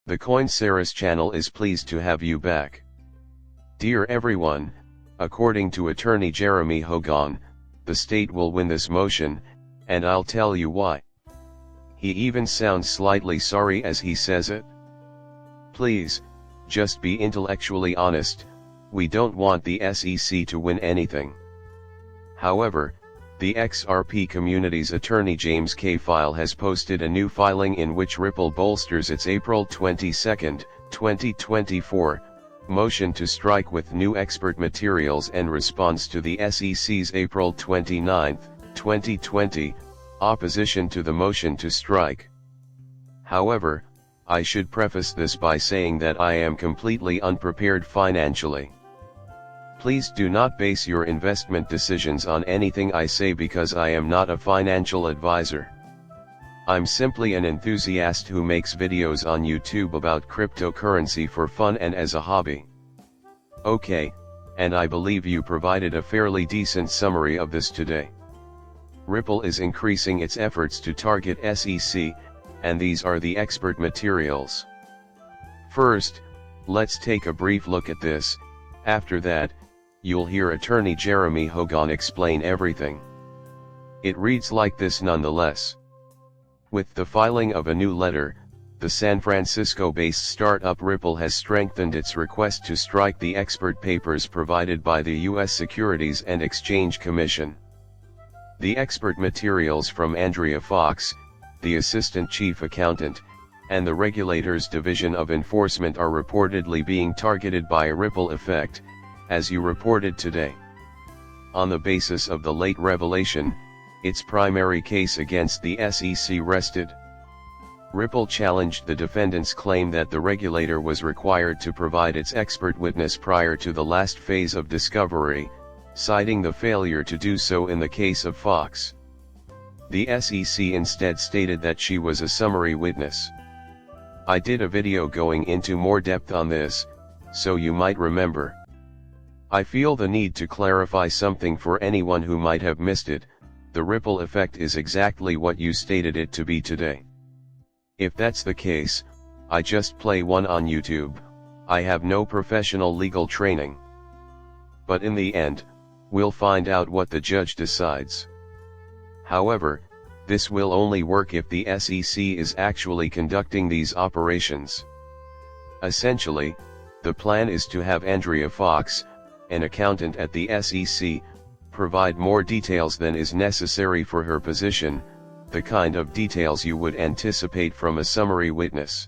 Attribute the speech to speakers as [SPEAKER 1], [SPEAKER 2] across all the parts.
[SPEAKER 1] The Coinceras channel is pleased to have you back. Dear everyone, according to attorney Jeremy Hogan, the state will win this motion, and I'll tell you why. He even sounds slightly sorry as he says it. Please, just be intellectually honest, we don't want the SEC to win anything. However, the XRP community's attorney James K. File has posted a new filing in which Ripple bolsters its April 22, 2024, motion to strike with new expert materials and responds to the SEC's April 29, 2020, opposition to the motion to strike. However, I should preface this by saying that I am completely unprepared financially. Please do not base your investment decisions on anything I say because I am not a financial advisor. I'm simply an enthusiast who makes videos on YouTube about cryptocurrency for fun and as a hobby. Okay, and I believe you provided a fairly decent summary of this today. Ripple is increasing its efforts to target SEC, and these are the expert materials. First, let's take a brief look at this. After that, you'll hear attorney Jeremy Hogan explain everything. It reads like this nonetheless. With the filing of a new letter, the San Francisco-based startup Ripple has strengthened its request to strike the expert papers provided by the U.S. Securities and Exchange Commission. The expert materials from Andrea Fox, the assistant chief accountant, and the regulator's division of enforcement are reportedly being targeted by a ripple effect, as you reported today. On the basis of the late revelation, its primary case against the SEC rested. Ripple challenged the defendant's claim that the regulator was required to provide its expert witness prior to the last phase of discovery, citing the failure to do so in the case of Fox. The SEC instead stated that she was a summary witness. I did a video going into more depth on this, so you might remember. I feel the need to clarify something for anyone who might have missed it. The ripple effect is exactly what you stated it to be today. If that's the case, I just play one on YouTube. I have no professional legal training. But in the end, we'll find out what the judge decides. However, this will only work if the SEC is actually conducting these operations. Essentially, the plan is to have Andrea Fox, an accountant at the SEC, provide more details than is necessary for her position, the kind of details you would anticipate from a summary witness.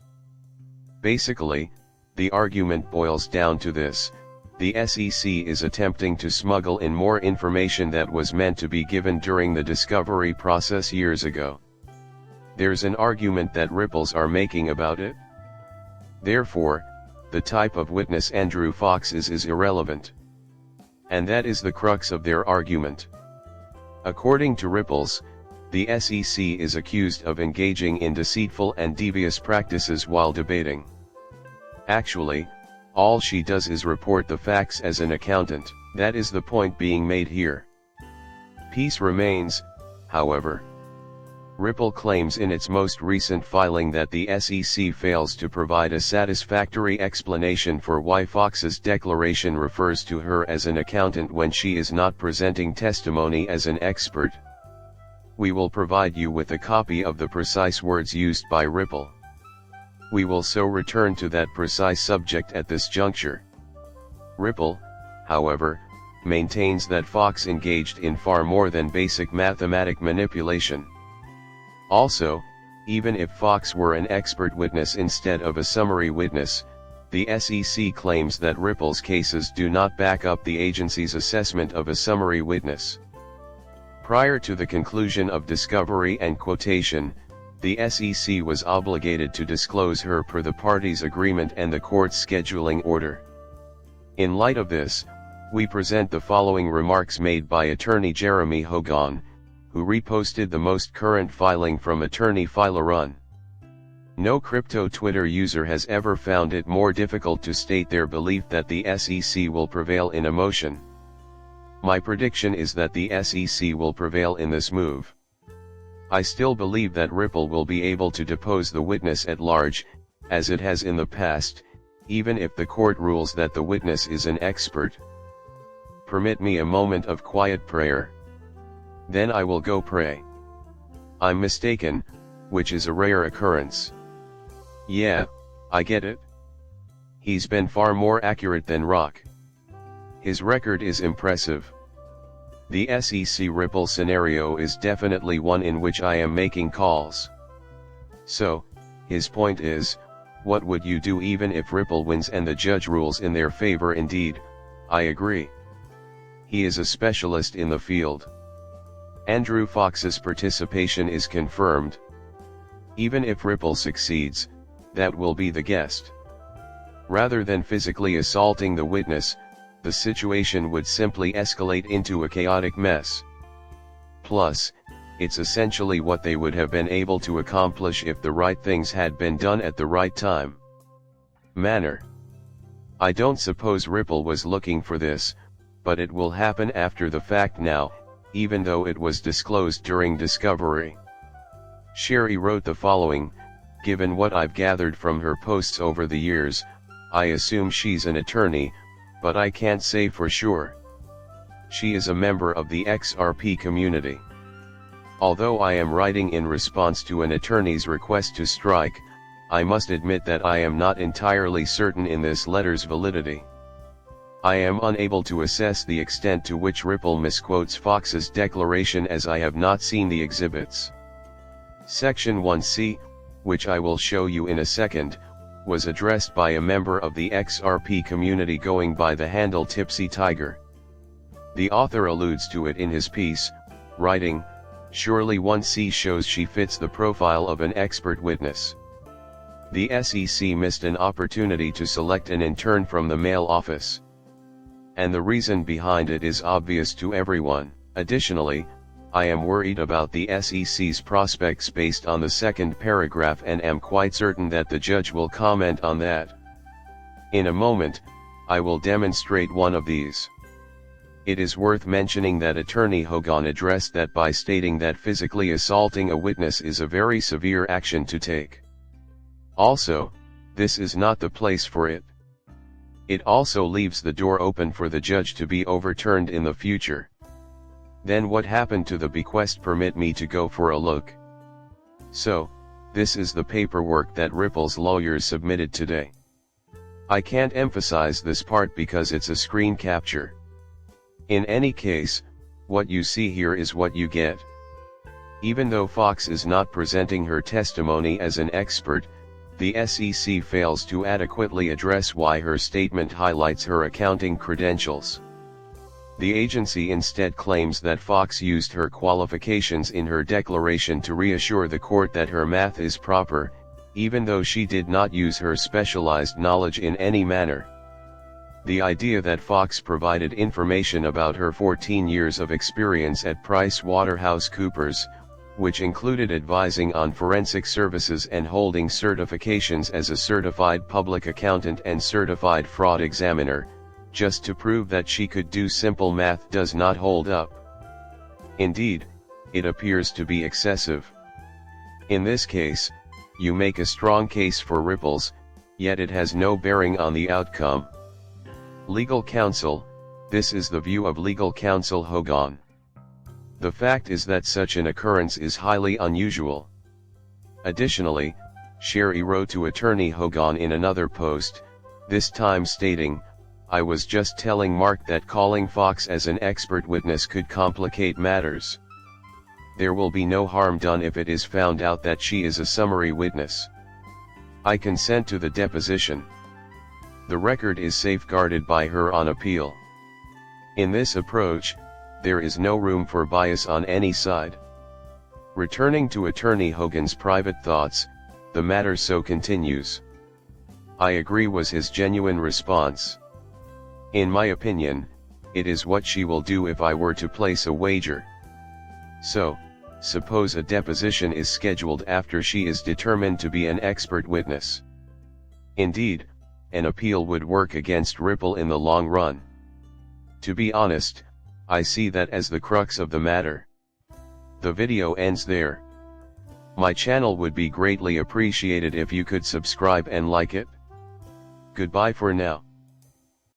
[SPEAKER 1] Basically, the argument boils down to this: the SEC is attempting to smuggle in more information that was meant to be given during the discovery process years ago. There's an argument that Ripples are making about it. Therefore, the type of witness Andrew Fox is irrelevant. And that is the crux of their argument. According to Ripples, the SEC is accused of engaging in deceitful and devious practices while debating. Actually, all she does is report the facts as an accountant. That is the point being made here. Peace remains, however. Ripple claims in its most recent filing that the SEC fails to provide a satisfactory explanation for why Fox's declaration refers to her as an accountant when she is not presenting testimony as an expert. We will provide you with a copy of the precise words used by Ripple. We will so return to that precise subject at this juncture. Ripple, however, maintains that Fox engaged in far more than basic mathematic manipulation. Also, even if Fox were an expert witness instead of a summary witness, the SEC claims that Ripple's cases do not back up the agency's assessment of a summary witness. Prior to the conclusion of discovery and quotation, the SEC was obligated to disclose her per the parties' agreement and the court's scheduling order. In light of this, we present the following remarks made by attorney Jeremy Hogan, who reposted the most current filing from attorney Filarun. No crypto Twitter user has ever found it more difficult to state their belief that the SEC will prevail in a motion. My prediction is that the SEC will prevail in this move. I still believe that Ripple will be able to depose the witness at large, as it has in the past, even if the court rules that the witness is an expert. Permit me a moment of quiet prayer. Then I will go pray. I'm mistaken, which is a rare occurrence. Yeah, I get it. He's been far more accurate than Rock. His record is impressive. The SEC Ripple scenario is definitely one in which I am making calls. So, his point is, what would you do even if Ripple wins and the judge rules in their favor? Indeed, I agree. He is a specialist in the field. Andrew Fox's participation is confirmed. Even if Ripple succeeds, that will be the guest. Rather than physically assaulting the witness, the situation would simply escalate into a chaotic mess. Plus, it's essentially what they would have been able to accomplish if the right things had been done at the right time. Manner. I don't suppose Ripple was looking for this, but it will happen after the fact now, even though it was disclosed during discovery. Sherry wrote the following: given what I've gathered from her posts over the years, I assume she's an attorney, but I can't say for sure. She is a member of the XRP community. Although I am writing in response to an attorney's request to strike, I must admit that I am not entirely certain in this letter's validity. I am unable to assess the extent to which Ripple misquotes Fox's declaration, as I have not seen the exhibits. Section 1C, which I will show you in a second, was addressed by a member of the XRP community going by the handle Tipsy Tiger. The author alludes to it in his piece, writing, "Surely 1C shows she fits the profile of an expert witness." The SEC missed an opportunity to select an intern from the mail office. And the reason behind it is obvious to everyone. Additionally, I am worried about the SEC's prospects based on the second paragraph and am quite certain that the judge will comment on that. In a moment, I will demonstrate one of these. It is worth mentioning that Attorney Hogan addressed that by stating that physically assaulting a witness is a very severe action to take. Also, this is not the place for it. It also leaves the door open for the judge to be overturned in the future. Then what happened to the bequest? Permit me to go for a look. So, this is the paperwork that Ripple's lawyers submitted today. I can't emphasize this part because it's a screen capture. In any case, what you see here is what you get. Even though Fox is not presenting her testimony as an expert, the SEC fails to adequately address why her statement highlights her accounting credentials. The agency instead claims that Fox used her qualifications in her declaration to reassure the court that her math is proper, even though she did not use her specialized knowledge in any manner. The idea that Fox provided information about her 14 years of experience at PricewaterhouseCoopers, which included advising on forensic services and holding certifications as a certified public accountant and certified fraud examiner, just to prove that she could do simple math, does not hold up. Indeed, it appears to be excessive. In this case, you make a strong case for Ripples, yet it has no bearing on the outcome. Legal counsel: this is the view of legal counsel Hogan. The fact is that such an occurrence is highly unusual. Additionally, Sherry wrote to Attorney Hogan in another post, this time stating, "I was just telling Mark that calling Fox as an expert witness could complicate matters. There will be no harm done if it is found out that she is a summary witness. I consent to the deposition. The record is safeguarded by her on appeal." In this approach, there is no room for bias on any side. Returning to Attorney Hogan's private thoughts, the matter so continues. "I agree," was his genuine response. "In my opinion, it is what she will do if I were to place a wager. So, suppose a deposition is scheduled after she is determined to be an expert witness. Indeed, an appeal would work against Ripple in the long run. To be honest, I see that as the crux of the matter." The video ends there. My channel would be greatly appreciated if you could subscribe and like it. Goodbye for now.